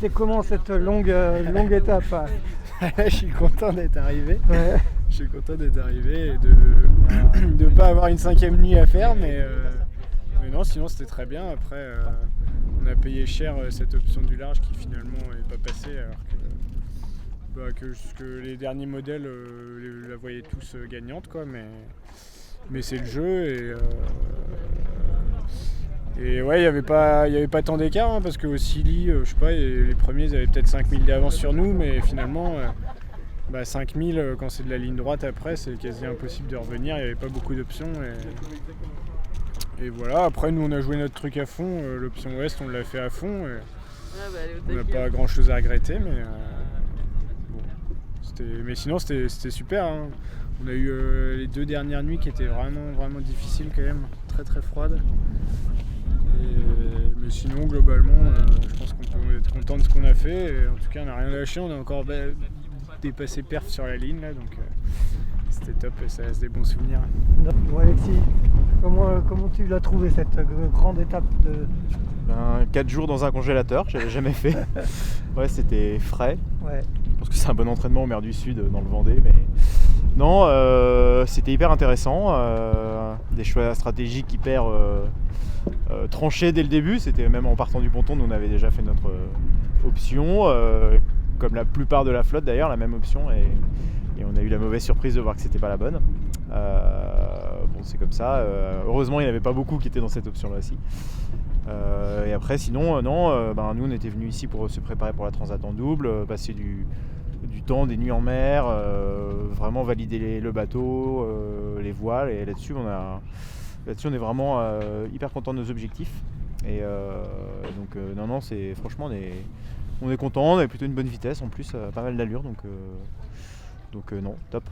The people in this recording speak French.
c'était comment cette longue étape? Je suis content d'être arrivé. Ouais. Je suis content d'être arrivé et de pas avoir une 5e nuit à faire, mais non, sinon c'était très bien. Après, on a payé cher cette option du large qui finalement n'est pas passée, alors que les derniers modèles la voyaient tous gagnante, quoi. Mais c'est le jeu et ouais, il n'y avait pas tant d'écart, hein, parce qu'au Silly, je sais pas, les premiers ils avaient peut-être 5000 d'avance sur nous, mais finalement 5000 quand c'est de la ligne droite après, c'est quasi impossible de revenir, il n'y avait pas beaucoup d'options et voilà. Après nous on a joué notre truc à fond, l'option ouest on l'a fait à fond et on n'a pas grand chose à regretter, mais sinon c'était super, hein. On a eu les 2 dernières nuits qui étaient vraiment, vraiment difficiles quand même, très très froides. Mais sinon, globalement, je pense qu'on peut être content de ce qu'on a fait. Et en tout cas, on n'a rien lâché. On a encore dépassé perf sur la ligne, là, donc c'était top et ça reste des bons souvenirs. Bon, Alexis, comment tu l'as trouvé cette grande étape de... 4 jours dans un congélateur, j'avais jamais fait. Ouais, c'était frais. Ouais. Je pense que c'est un bon entraînement au Mer du Sud dans le Vendée, mais non, c'était hyper intéressant. Des choix stratégiques hyper tranchés dès le début. C'était même en partant du ponton, nous on avait déjà fait notre option, comme la plupart de la flotte d'ailleurs, la même option, et on a eu la mauvaise surprise de voir que c'était pas la bonne. Bon, c'est comme ça. Heureusement, il n'y en avait pas beaucoup qui étaient dans cette option-là aussi. Et après, sinon, nous on était venus ici pour se préparer pour la Transat en double, passer du temps, des nuits en mer, vraiment valider le bateau, les voiles, et là-dessus on est vraiment hyper content de nos objectifs. Et donc non, c'est franchement on est content, on avait plutôt une bonne vitesse en plus, pas mal d'allure, donc non, top.